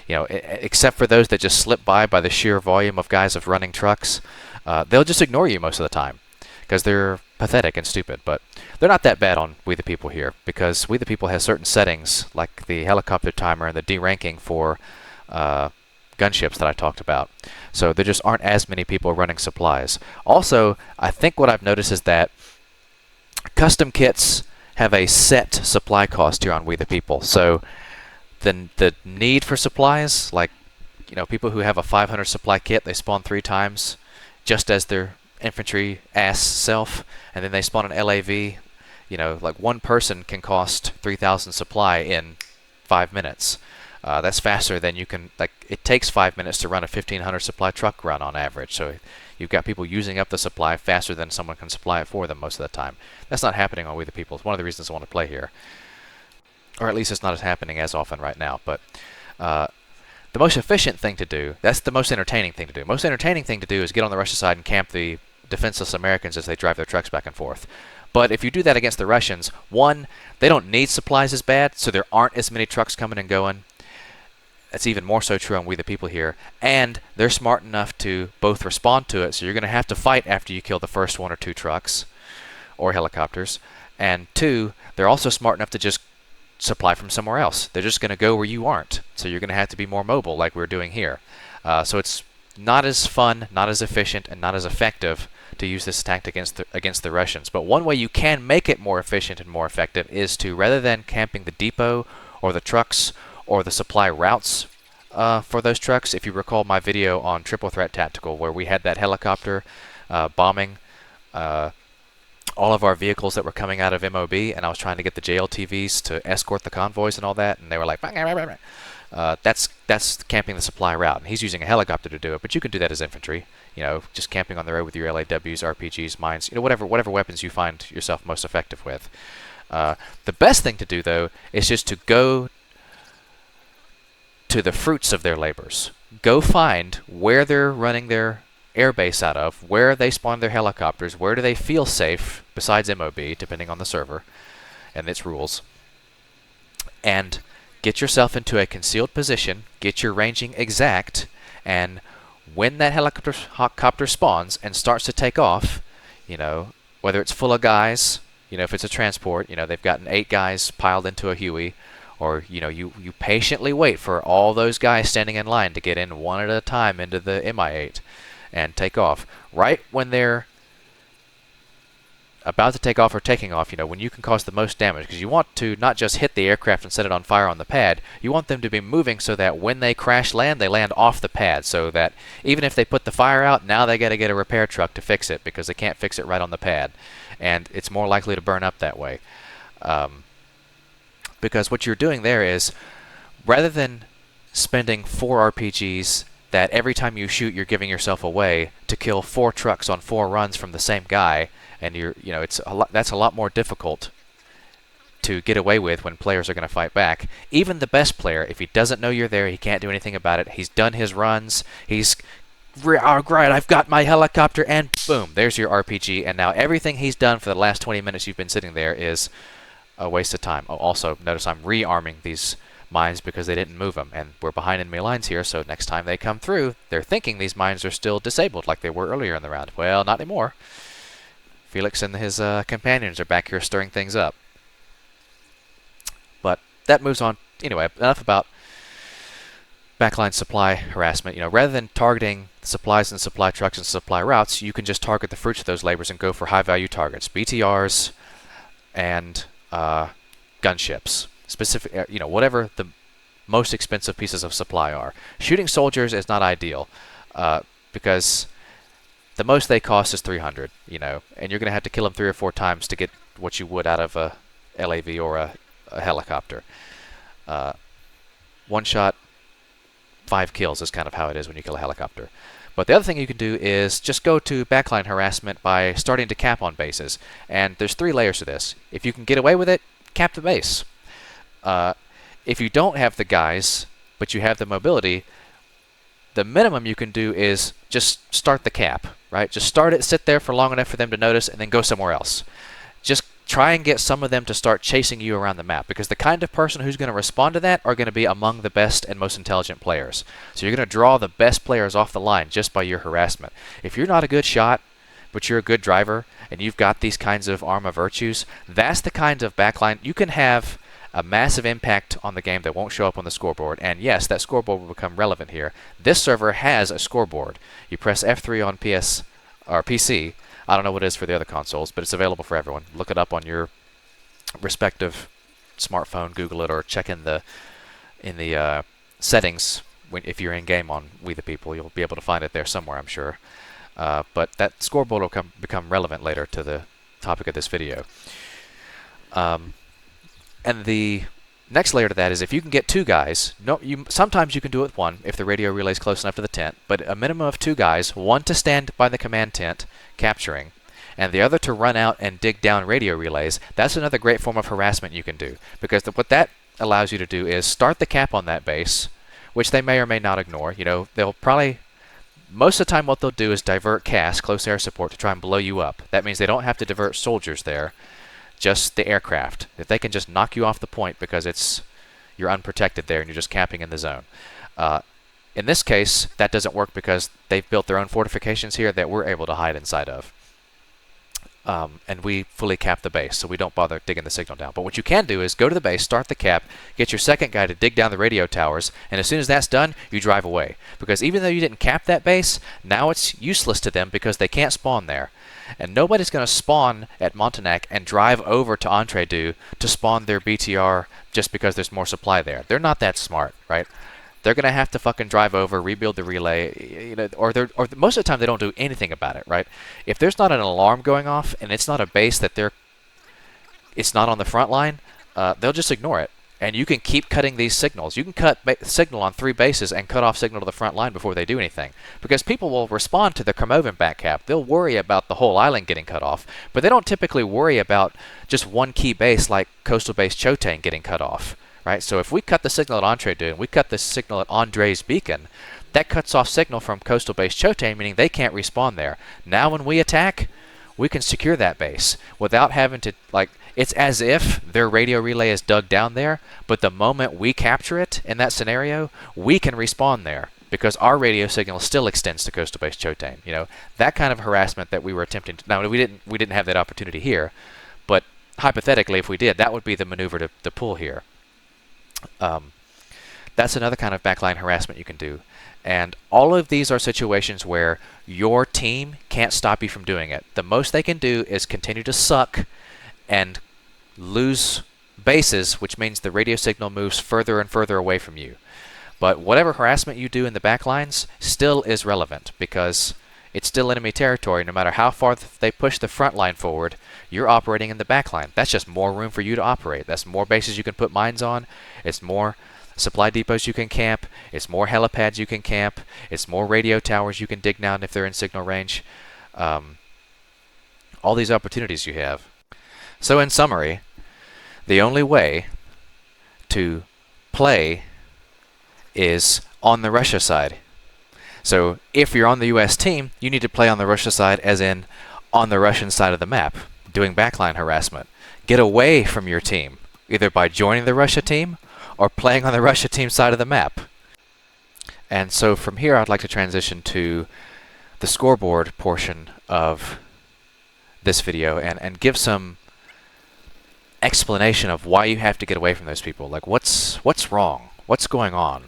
Except for those that just slip by the sheer volume of guys of running trucks. They'll just ignore you most of the time because they're pathetic and stupid. But they're not that bad on We the People here, because We the People has certain settings like the helicopter timer and the deranking for gunships that I talked about. So there just aren't as many people running supplies. Also, I think what I've noticed is that custom kits have a set supply cost here on We the People. So the need for supplies, like people who have a 500 supply kit, they spawn 3 times just as their infantry ass self, and then they spawn an LAV. Like 1 person can cost 3,000 supply in 5 minutes. That's faster than you can, it takes 5 minutes to run a 1,500 supply truck run on average. So you've got people using up the supply faster than someone can supply it for them most of the time. That's not happening on We the People. It's one of the reasons I want to play here. Or at least it's not as happening as often right now. But the most efficient thing to do, that's the most entertaining thing to do. Most entertaining thing to do is get on the Russian side and camp the defenseless Americans as they drive their trucks back and forth. But if you do that against the Russians, 1, they don't need supplies as bad, so there aren't as many trucks coming and going. That's even more so true on We the People here. And they're smart enough to both respond to it, so you're going to have to fight after you kill the first 1 or 2 trucks or helicopters. And 2, they're also smart enough to just supply from somewhere else. They're just going to go where you aren't. So you're going to have to be more mobile like we're doing here. So it's not as fun, not as efficient, and not as effective to use this tactic against the Russians. But one way you can make it more efficient and more effective is to, rather than camping the depot or the trucks or the supply routes for those trucks, if you recall my video on Triple Threat Tactical where we had that helicopter bombing all of our vehicles that were coming out of MOB, and I was trying to get the JLTVs to escort the convoys and all that, and they were like, that's camping the supply route, and he's using a helicopter to do it, but you can do that as infantry, just camping on the road with your LAWs, RPGs, mines, whatever weapons you find yourself most effective with. The best thing to do, though, is just to go to the fruits of their labors. Go find where they're running their airbase out of, where they spawn their helicopters, where do they feel safe, besides MOB, depending on the server and its rules, and get yourself into a concealed position, get your ranging exact, and when that helicopter spawns and starts to take off, whether it's full of guys, if it's a transport, they've gotten 8 guys piled into a Huey, or you patiently wait for all those guys standing in line to get in one at a time into the Mi-8 and take off. Right when they're about to take off or taking off, when you can cause the most damage, because you want to not just hit the aircraft and set it on fire on the pad, you want them to be moving so that when they crash land, they land off the pad, so that even if they put the fire out, now they got to get a repair truck to fix it, because they can't fix it right on the pad, and it's more likely to burn up that way. Because what you're doing there is, rather than spending 4 RPGs that every time you shoot you're giving yourself away to kill 4 trucks on 4 runs from the same guy, and that's a lot more difficult to get away with when players are going to fight back. Even the best player, if he doesn't know you're there, he can't do anything about it. He's done his runs, he's oh, great, I've got my helicopter, and boom, there's your RPG, and now everything he's done for the last 20 minutes you've been sitting there is a waste of time. Oh, also, notice I'm rearming these mines because they didn't move them, and we're behind enemy lines here, so next time they come through, they're thinking these mines are still disabled like they were earlier in the round. Well, not anymore. Felix and his companions are back here stirring things up. But that moves on. Anyway, enough about backline supply harassment. Rather than targeting supplies and supply trucks and supply routes, you can just target the fruits of those labors and go for high-value targets, BTRs and gunships. Specific, whatever the most expensive pieces of supply are. Shooting soldiers is not ideal because the most they cost is 300, and you're going to have to kill them 3 or 4 times to get what you would out of a LAV or a helicopter. One shot, 5 kills is kind of how it is when you kill a helicopter. But the other thing you can do is just go to backline harassment by starting to cap on bases. And there's 3 layers to this. If you can get away with it, cap the base. If you don't have the guys, but you have the mobility, the minimum you can do is just start the cap, right? Just start it, sit there for long enough for them to notice, and then go somewhere else. Just try and get some of them to start chasing you around the map, because the kind of person who's going to respond to that are going to be among the best and most intelligent players. So you're going to draw the best players off the line just by your harassment. If you're not a good shot, but you're a good driver, and you've got these kinds of Arma virtues, that's the kind of backline you can have a massive impact on the game that won't show up on the scoreboard. And yes, that scoreboard will become relevant here. This server has a scoreboard. You press F3 on PS or PC. I don't know what it is for the other consoles, but it's available for everyone. Look it up on your respective smartphone, Google it, or check in the settings if you're in game on We the People. You'll be able to find it there somewhere, I'm sure. But that scoreboard will become relevant later to the topic of this video. And the next layer to that is if you can get 2 guys, sometimes you can do it with 1 if the radio relay is close enough to the tent, but a minimum of 2 guys, 1 to stand by the command tent capturing, and the other to run out and dig down radio relays. That's another great form of harassment you can do, because what that allows you to do is start the cap on that base, which they may or may not ignore. They'll probably, most of the time what they'll do is divert CAS, close air support, to try and blow you up. That means they don't have to divert soldiers there, just the aircraft. If they can just knock you off the point because you're unprotected there and you're just camping in the zone. In this case, that doesn't work because they've built their own fortifications here that we're able to hide inside of. And we fully cap the base, so we don't bother digging the signal down. But what you can do is go to the base, start the cap, get your second guy to dig down the radio towers, and as soon as that's done, you drive away. Because even though you didn't cap that base, now it's useless to them because they can't spawn there. And nobody's going to spawn at Montanak and drive over to Entredu to spawn their BTR just because there's more supply there. They're not that smart, right? They're going to have to fucking drive over, rebuild the relay, or most of the time they don't do anything about it, right? If there's not an alarm going off and it's not a base that it's not on the front line, they'll just ignore it. And you can keep cutting these signals. You can cut signal on 3 bases and cut off signal to the front line before they do anything. Because people will respond to the Kermoven back cap. They'll worry about the whole island getting cut off. But they don't typically worry about just one key base like coastal base Chotane getting cut off. Right? So if we cut the signal at Entredu and we cut the signal at Andre's Beacon, that cuts off signal from coastal base Chotane, meaning they can't respawn there. Now when we attack, we can secure that base without having to, it's as if their radio relay is dug down there, but the moment we capture it in that scenario, we can respawn there because our radio signal still extends to coastal base Chotane. That kind of harassment that we were attempting to, now we didn't have that opportunity here, but hypothetically if we did, that would be the maneuver to pull here. That's another kind of backline harassment you can do. And all of these are situations where your team can't stop you from doing it. The most they can do is continue to suck and lose bases, which means the radio signal moves further and further away from you. But whatever harassment you do in the backlines still is relevant because it's still enemy territory. No matter how far they push the front line forward, you're operating in the backline. That's just more room for you to operate. That's more bases you can put mines on. It's more supply depots you can camp. It's more helipads you can camp. It's more radio towers you can dig down if they're in signal range. All these opportunities you have. So in summary, the only way to play is on the Russia side. So if you're on the US team, you need to play on the Russia side, as in on the Russian side of the map, doing backline harassment. Get away from your team, either by joining the Russia team or playing on the Russia team side of the map. And so from here, I'd like to transition to the scoreboard portion of this video and give some explanation of why you have to get away from those people. Like, what's wrong? What's going on?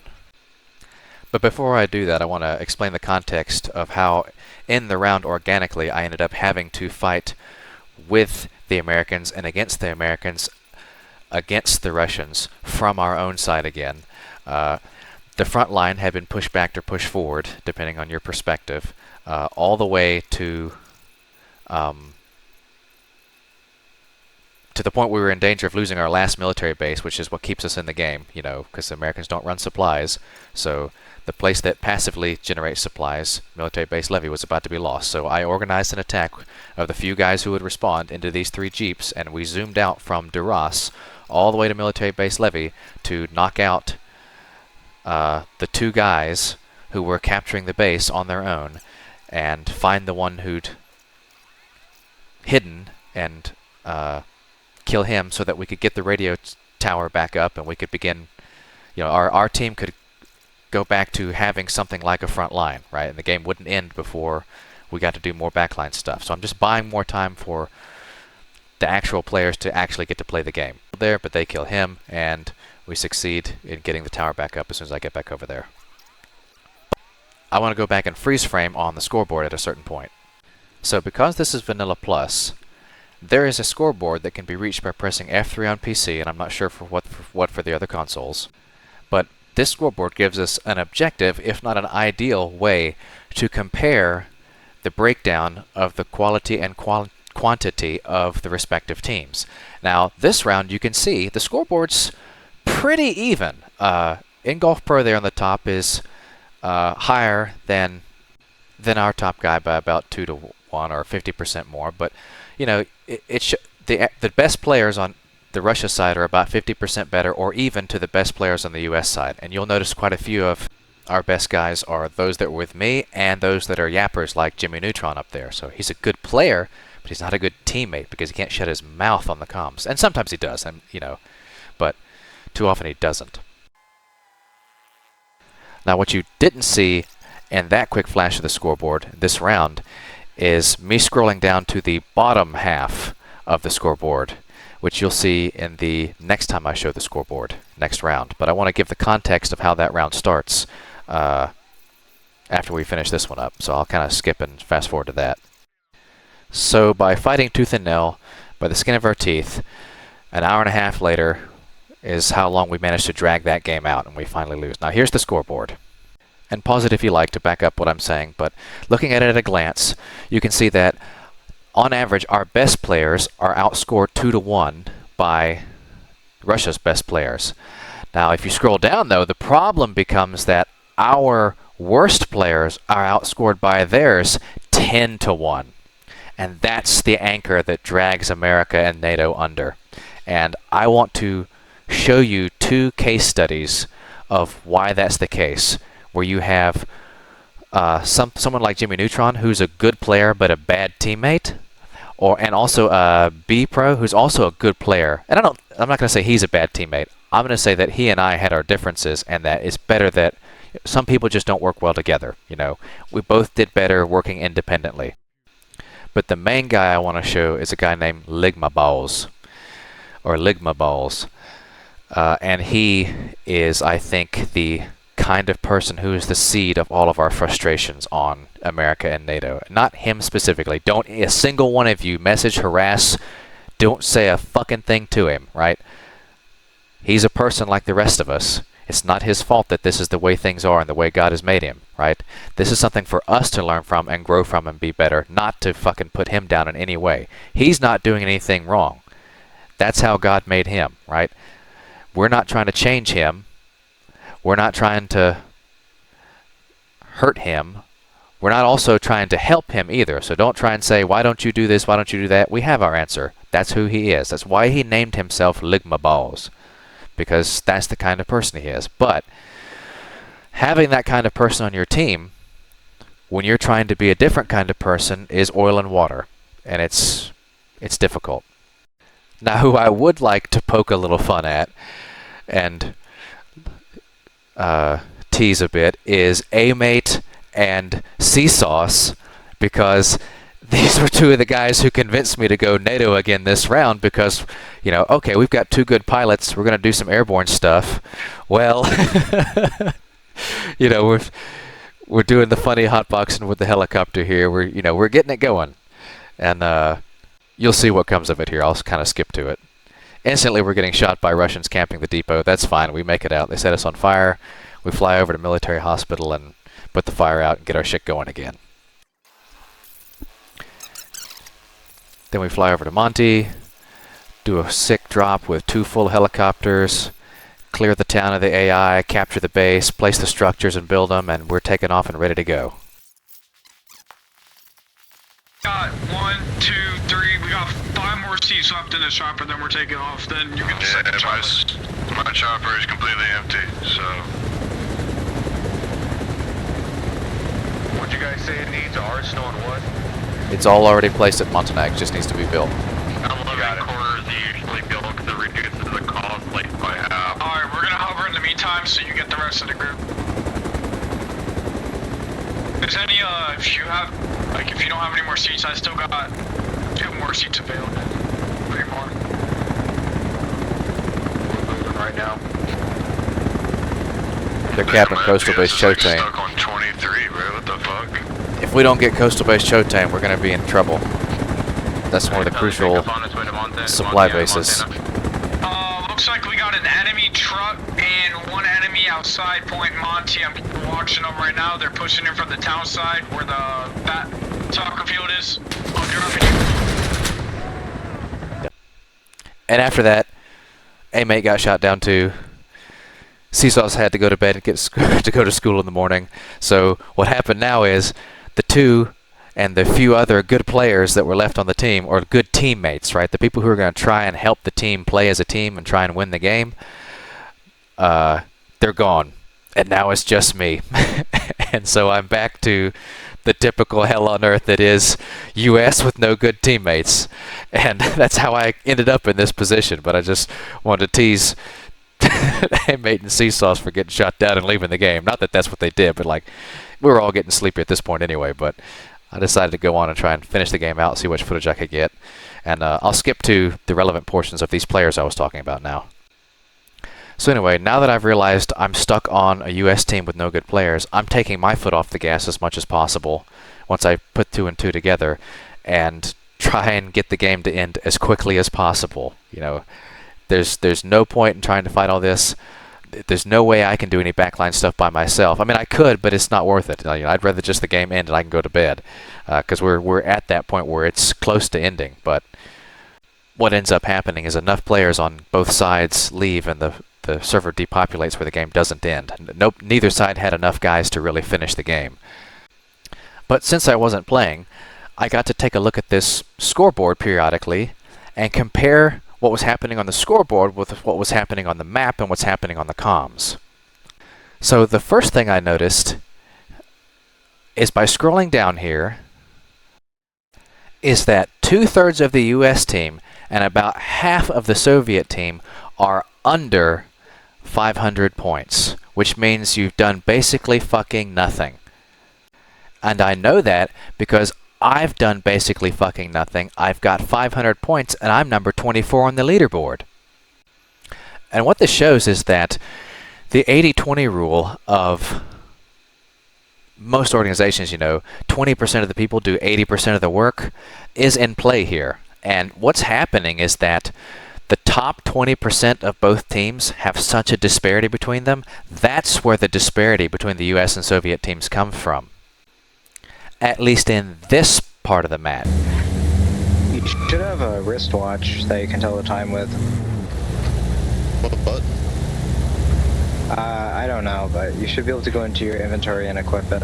But before I do that, I want to explain the context of how, in the round organically, I ended up having to fight with the Americans and against the Americans, against the Russians, from our own side again. The front line had been pushed back or pushed forward, depending on your perspective, all the way to the point we were in danger of losing our last military base, which is what keeps us in the game, you know, because the Americans don't run supplies. So the place that passively generates supplies, military base levy, was about to be lost. So I organized an attack of the few guys who would respond into these 3 jeeps, and we zoomed out from Duras all the way to military base levy to knock out the 2 guys who were capturing the base on their own, and find the one who'd hidden and kill him, so that we could get the radio tower back up and we could begin, you know, our team could go back to having something like a front line, right? And the game wouldn't end before we got to do more backline stuff. So I'm just buying more time for the actual players to actually get to play the game. There, but they kill him, and we succeed in getting the tower back up as soon as I get back over there. I want to go back and freeze frame on the scoreboard at a certain point. So because this is Vanilla Plus, there is a scoreboard that can be reached by pressing F3 on PC, and I'm not sure for what for the other consoles. But this scoreboard gives us an objective, if not an ideal, way to compare the breakdown of the quality and quantity of the respective teams. Now, this round, you can see the scoreboard's pretty even. In Golf Pro there on the top is higher than our top guy by about 2 to 1 or 50% more, but you know, the best players on the Russia side are about 50% better, or even to the best players on the US side. And you'll notice quite a few of our best guys are those that were with me and those that are yappers like Jimmy Neutron up there. So he's a good player, but he's not a good teammate because he can't shut his mouth on the comms. And sometimes he does, and you know, but too often he doesn't. Now what you didn't see in that quick flash of the scoreboard this round is me scrolling down to the bottom half of the scoreboard, which you'll see in the next time I show the scoreboard, next round. But I want to give the context of how that round starts after we finish this one up. So I'll kind of skip and fast forward to that. So by fighting tooth and nail, by the skin of our teeth, an hour and a half later is how long we managed to drag that game out, and we finally lose. Now here's the scoreboard. And pause it if you like to back up what I'm saying, but looking at it at a glance, you can see that on average our best players are outscored 2 to 1 by Russia's best players. Now if you scroll down though, the problem becomes that our worst players are outscored by theirs 10 to 1. And that's the anchor that drags America and NATO under. And I want to show you 2 case studies of why that's the case, where you have someone like Jimmy Neutron who's a good player but a bad teammate, and also B Pro who's also a good player. And I'm not going to say he's a bad teammate. I'm going to say that he and I had our differences, and that it's better that some people just don't work well together. You know, we both did better working independently. But the main guy I want to show is a guy named Ligma Balls, or Ligma Balls, and he is, I think, the kind of person who is the seed of all of our frustrations on America and NATO. Not him specifically. Don't a single one of you message, harass, don't say a fucking thing to him, right? He's a person like the rest of us. It's not his fault that this is the way things are and the way God has made him, right? This is something for us to learn from and grow from and be better, not to fucking put him down in any way. He's not doing anything wrong. That's how God made him, right? We're not trying to change him. We're not trying to hurt him. We're not also trying to help him either. So don't try and say, why don't you do this? Why don't you do that? We have our answer. That's who he is. That's why he named himself Ligma Balls, because that's the kind of person he is. But having that kind of person on your team when you're trying to be a different kind of person is oil and water, and it's difficult. Now, who I would like to poke a little fun at and tease a bit is A-Mate and C-Sauce, because these were two of the guys who convinced me to go NATO again this round because, you know, okay, we've got two good pilots, we're going to do some airborne stuff. Well, you know, we're doing the funny hotboxing with the helicopter here. We're getting it going. And you'll see what comes of it here. I'll kind of skip to it. Instantly, we're getting shot by Russians camping the depot. That's fine. We make it out. They set us on fire. We fly over to military hospital and put the fire out and get our shit going again. Then we fly over to Monty, do a sick drop with 2 full helicopters, clear the town of the AI, capture the base, place the structures and build them, and we're taking off and ready to go. Got 1, 2, 3. We got 5 more seats left in the chopper, then we're taking off. Then you get the second chopper. My chopper is completely empty, so... What'd you guys say it needs? Arsenal and what? It's all already placed at Montenegro, just needs to be built. 11 quarters usually built because it reduces the cost like by half. Alright, we're gonna hover in the meantime so you get the rest of the group. There's any, if you have, like, if you don't have any more seats, I still got 2 more seats available. 3 more. We're moving right now. They're capping Coastal Base Chotane. Stuck on 23, bro. What the fuck? If we don't get Coastal Base Chotane, we're going to be in trouble. That's one of the crucial supply bases. Looks like we got an enemy truck and 1 enemy outside Point Monty. I'm watching them right now. They're pushing in from the town side where the soccer field is. I'm dropping you. And after that, A-Mate got shot down too. Seesaws had to go to bed and to go to school in the morning. So what happened now is the 2 and the few other good players that were left on the team, or good teammates, right? The people who are going to try and help the team play as a team and try and win the game, they're gone. And now it's just me. And so I'm back to the typical hell on earth that is US with no good teammates. And that's how I ended up in this position. But I just wanted to tease A-Mate and C-Sauce for getting shot down and leaving the game. Not that that's what they did, but like, we were all getting sleepy at this point anyway. But I decided to go on and try and finish the game out, see which footage I could get. And I'll skip to the relevant portions of these players I was talking about now. So anyway, now that I've realized I'm stuck on a US team with no good players, I'm taking my foot off the gas as much as possible once I put 2 and 2 together and try and get the game to end as quickly as possible. You know, there's no point in trying to fight all this. There's no way I can do any backline stuff by myself. I mean, I could, but it's not worth it. You know, I'd rather just the game end and I can go to bed, because we're at that point where it's close to ending. But what ends up happening is enough players on both sides leave and the server depopulates where the game doesn't end. Neither side had enough guys to really finish the game. But since I wasn't playing, I got to take a look at this scoreboard periodically and compare what was happening on the scoreboard with what was happening on the map and what's happening on the comms. So the first thing I noticed is, by scrolling down here, is that 2/3 of the US team and about half of the Soviet team are under 500 points, which means you've done basically fucking nothing. And I know that because I've done basically fucking nothing. I've got 500 points and I'm number 24 on the leaderboard. And what this shows is that the 80-20 rule of most organizations, you know, 20% of the people do 80% of the work, is in play here. And what's happening is that the top 20% of both teams have such a disparity between them. That's where the disparity between the US and Soviet teams comes from. At least in this part of the map. You should have a wristwatch that you can tell the time with. What button? I don't know, but you should be able to go into your inventory and equip it.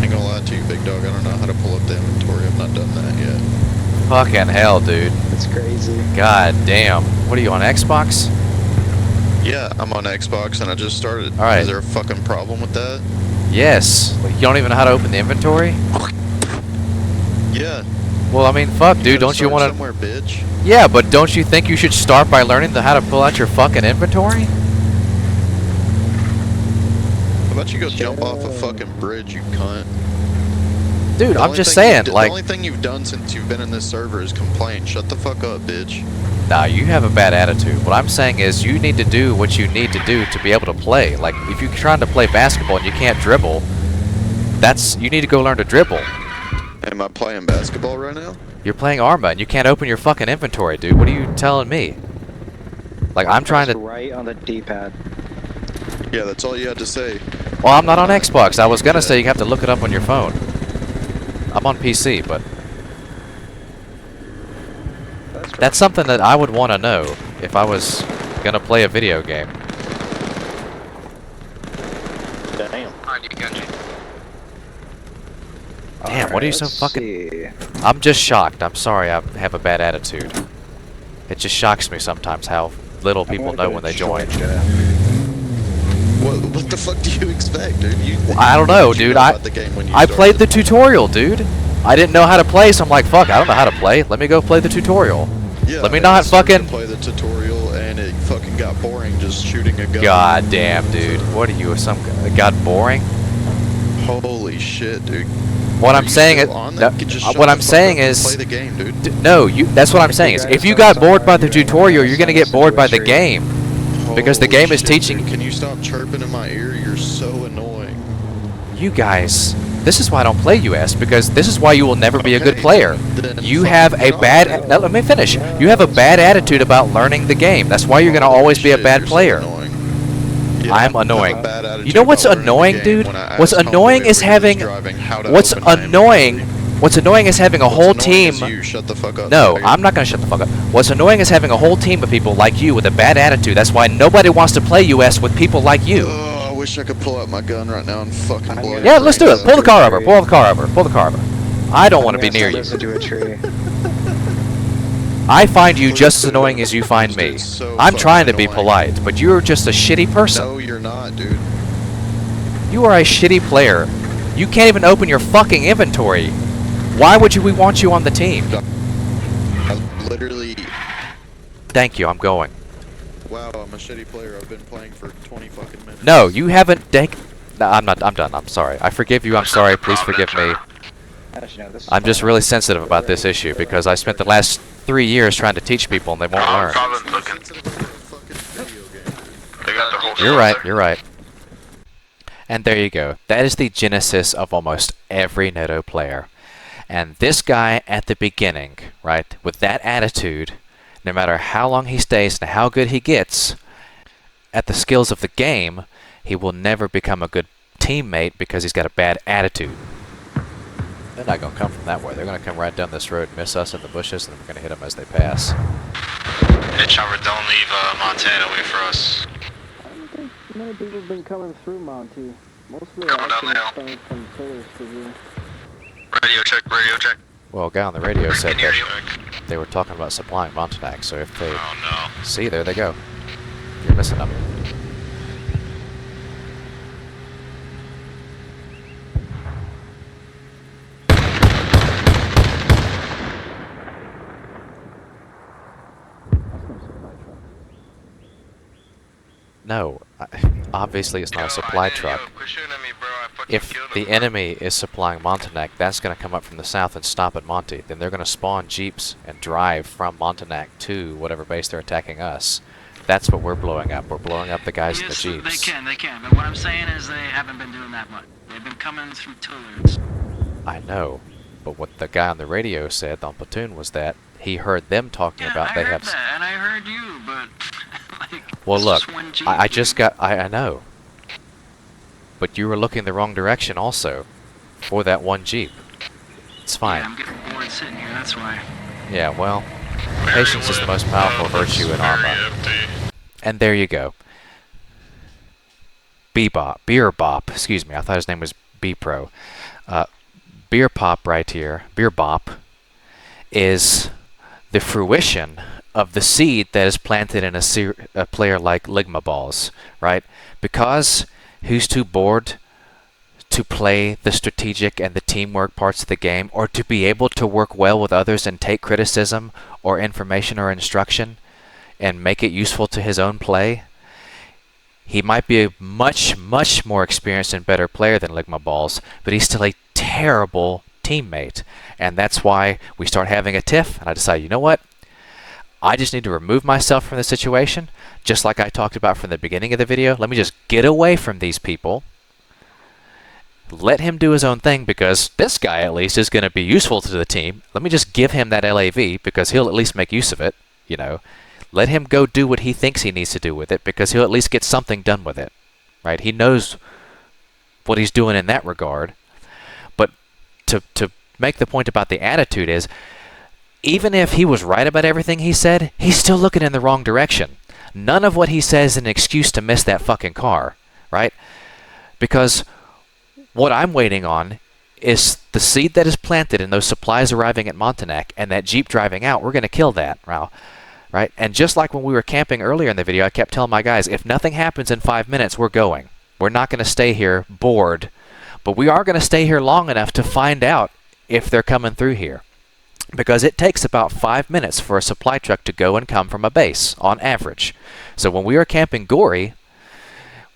Ain't gonna lie to you, big dog, I don't know how to pull up the inventory. I've not done that yet. Fucking hell, dude. It's crazy. God damn. What are you on, Xbox? Yeah, I'm on Xbox and I just started. Alright. Is there a fucking problem with that? Yes. You don't even know how to open the inventory? Yeah. Well, I mean, fuck, dude. Gotta Don't you start want to? somewhere, bitch. Yeah, but don't you think you should start by learning how to pull out your fucking inventory? How about you go jump off a fucking bridge, you cunt? Dude, The I'm only just thing saying, the like, only thing you've done since you've been in this server is complain. Shut the fuck up, bitch. nah, you have a bad attitude. What I'm saying is you need to do what you need to do to be able to play. Like, if you're trying to play basketball and you can't dribble, you need to go learn to dribble. Am I playing basketball right now? You're playing Arma and you can't open your fucking inventory, dude. What are you telling me? Like, I'm trying Press to... right on the D-pad. Yeah, that's all you had to say. Well, I'm not on Xbox. I was gonna say you have to look it up on your phone. I'm on PC, but... That's something that I would want to know if I was gonna play a video game. Damn. Damn, what are you so Let's fucking... see. I'm just shocked. I'm sorry I have a bad attitude. It just shocks me sometimes how little people know when they join. What the fuck do you expect, dude? I don't know, what you dude. about the game when you I played the started? tutorial, dude. I didn't know how to play, so I'm like, fuck, I don't know how to play. Let me go play the tutorial. Yeah, Let me I not started to fucking... play the tutorial and it fucking got boring just shooting a gun. God damn, dude. What are you, some... God, boring? Holy shit, dude. What Are I'm you saying is... still on No, that? Just shut what the I'm fuck saying up and is... play the game, dude. No, that's what I'm saying is, if you got bored by the tutorial, you're gonna get bored by the game. Because the Holy game is shit, teaching... dude. Can you stop chirping in my ear? You're so annoying. You guys... This is why I don't play US, because this is why you will never be a good Okay, player. then You fucking have a get off bad... it. Now, let me finish. You have a bad attitude about learning the game. That's why you're gonna Holy always be a shit, bad you're so player. annoying. Yeah, I'm I have a annoying. bad attitude You know what's about learning the annoying, game dude? when I What's asked annoying homeboy is when he was having... driving how to What's open my annoying... inventory. What's annoying is having a whole What's annoying team... is you. Shut the fuck up. No, faggot. I'm not gonna shut the fuck up. What's annoying is having a whole team of people like you with a bad attitude. That's why nobody wants to play US with people like you. Oh, I wish I could pull out my gun right now and fucking blow Yeah, your let's do brains it. Pull the out. car over. Pull the car over. Pull the car over. I don't want to be near you. Listen to a tree. I find you just as annoying as you find me. It's so I'm fucking trying to be annoying. polite, but you're just a shitty person. No, you're not, dude. You are a shitty player. You can't even open your fucking inventory. Why would we want you on the team? I literally... Thank you, I'm going. Wow, I'm a shitty player. I've been playing for 20 fucking minutes. No, you haven't. No, I'm not. I'm done. I'm sorry. I forgive you. I'm sorry. Please forgive me. Actually, no, this is I'm just fine. really sensitive about this issue because I spent the last 3 years trying to teach people and they won't learn. Problems looking. They got the whole You're right. You're right. And there you go. That is the genesis of almost every NATO player. And this guy at the beginning, right, with that attitude, no matter how long he stays and how good he gets at the skills of the game, he will never become a good teammate because he's got a bad attitude. They're not going to come from that way. They're going to come right down this road and miss us in the bushes, and we're going to hit them as they pass. Hey, Chopper, don't leave Montana, wait for us. I don't think many people have been coming through Monty. Mostly Coming down actually the hill. coming from pillars to here. Radio check, radio check. Well, a guy on the radio said Can hear that you. they were talking about supplying Montanak, so if they... Oh no. See, there they go. You're missing them. That's no supply truck. No, obviously it's not a supply truck. Quit shooting at me, bro. I fucking If killed the him. enemy is supplying Montanak, that's going to come up from the south and stop at Monty. Then they're going to spawn jeeps and drive from Montanak to whatever base they're attacking us. That's what we're blowing up. We're blowing up the guys in the Yes, jeeps. they can. But what I'm saying is they haven't been doing that much. They've been coming through tillers. I know, but what the guy on the radio said on Platoon was that he heard them talking Yeah, about I they heard have. that, and I heard you, but like. Well, it's look, just one Jeep, I just dude. got. I know. But you were looking the wrong direction also, for that one jeep. It's fine. Yeah, I'm getting bored sitting here. That's why. Yeah, well, patience is the most powerful virtue in Arma. And there you go. Beer Bop, excuse me, I thought his name was B-Pro. Beer Pop right here, Beer Bop, is the fruition of the seed that is planted in a player like Ligma Balls, right? Because he's too bored to play the strategic and the teamwork parts of the game, or to be able to work well with others and take criticism or information or instruction and make it useful to his own play. He might be a much, much more experienced and better player than Ligma Balls, but he's still a terrible teammate. And that's why we start having a tiff, and I decide, you know what? I just need to remove myself from the situation, just like I talked about from the beginning of the video. Let me just get away from these people. Let him do his own thing, because this guy at least is going to be useful to the team. Let me just give him that LAV, because he'll at least make use of it, you know. Let him go do what he thinks he needs to do with it, because he'll at least get something done with it, right? He knows what he's doing in that regard. But to make the point about the attitude is, even if he was right about everything he said, he's still looking in the wrong direction. None of what he says is an excuse to miss that fucking car, right? Because what I'm waiting on is the seed that is planted and those supplies arriving at Montanak and that Jeep driving out. We're going to kill that, right? And just like when we were camping earlier in the video, I kept telling my guys, if nothing happens in 5 minutes, we're going. We're not going to stay here bored, but we are going to stay here long enough to find out if they're coming through here. Because it takes about 5 minutes for a supply truck to go and come from a base, on average. So when we were camping Gory,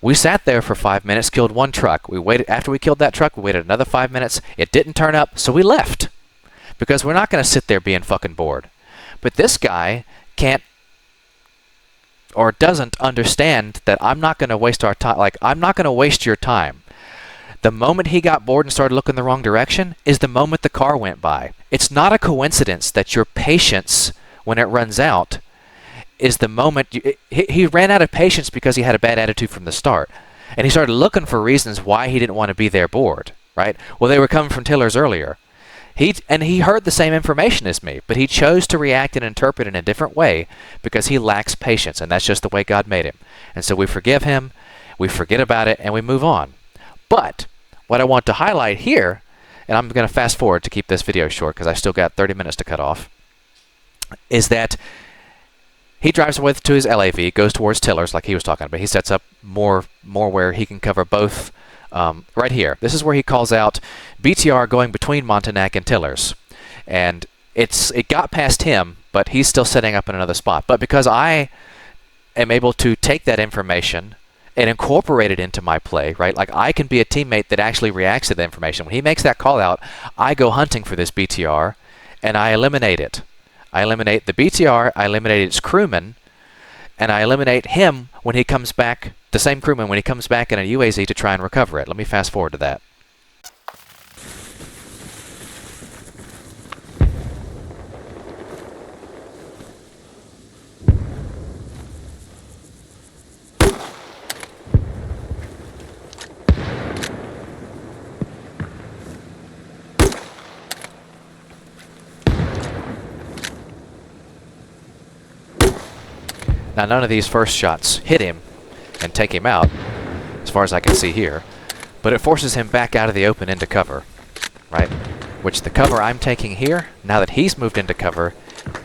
we sat there for 5 minutes, killed one truck. We waited. After we killed that truck, we waited another 5 minutes. It didn't turn up, so we left. Because we're not going to sit there being fucking bored. But this guy can't or doesn't understand that I'm not going to waste our time. Like, I'm not going to waste your time. The moment he got bored and started looking the wrong direction is the moment the car went by. It's not a coincidence that your patience, when it runs out, is the moment... He ran out of patience because he had a bad attitude from the start. And he started looking for reasons why he didn't want to be there bored, right? Well, they were coming from Tillers earlier. He heard the same information as me, but he chose to react and interpret in a different way because he lacks patience, and that's just the way God made him. And so we forgive him, we forget about it, and we move on. But what I want to highlight here, and I'm going to fast forward to keep this video short because I still got 30 minutes to cut off, is that he drives away to his LAV, goes towards Tillers like he was talking about. He sets up more where he can cover both. Right here. This is where he calls out BTR going between Montanak and Tillers. And it got past him, but he's still setting up in another spot. But because I am able to take that information and incorporate it into my play, right? Like, I can be a teammate that actually reacts to the information. When he makes that call out, I go hunting for this BTR and I eliminate it. I eliminate the BTR, I eliminate its crewman, and I eliminate him when he comes back, the same crewman, when he comes back in a UAZ to try and recover it. Let me fast forward to that. Now, none of these first shots hit him and take him out, as far as I can see here, but it forces him back out of the open into cover, right? Which the cover I'm taking here, now that he's moved into cover,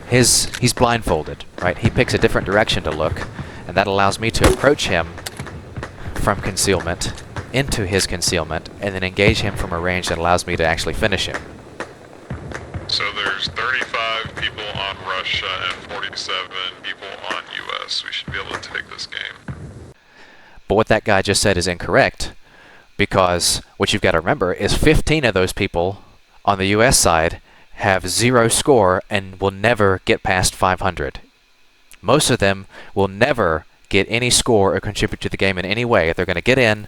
he's blindfolded, right? He picks a different direction to look, and that allows me to approach him from concealment into his concealment, and then engage him from a range that allows me to actually finish him. So there's 35 people on Russia and 47 people on US. We should be able to take this game. But what that guy just said is incorrect, because what you've got to remember is 15 of those people on the US side have 0 score and will never get past 500. Most of them will never get any score or contribute to the game in any way. They're going to get in,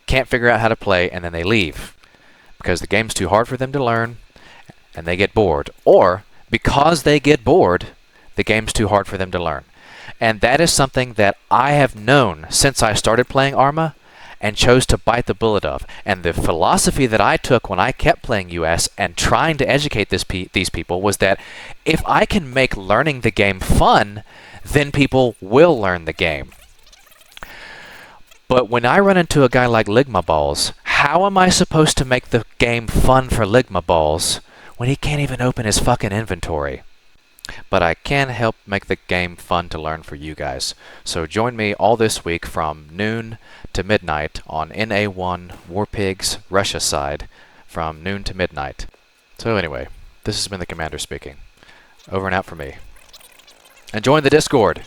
can't figure out how to play, and then they leave because the game's too hard for them to learn and they get bored. Or because they get bored, the game's too hard for them to learn. And that is something that I have known since I started playing Arma and chose to bite the bullet of. And the philosophy that I took when I kept playing US and trying to educate these people was that if I can make learning the game fun, then people will learn the game. But when I run into a guy like Ligma Balls, how am I supposed to make the game fun for Ligma Balls when he can't even open his fucking inventory? but I can help make the game fun to learn for you guys. So join me all this week from noon to midnight on NA1 Warpigs Russia side from noon to midnight. So anyway, this has been the Commander speaking. Over and out for me. And join the Discord!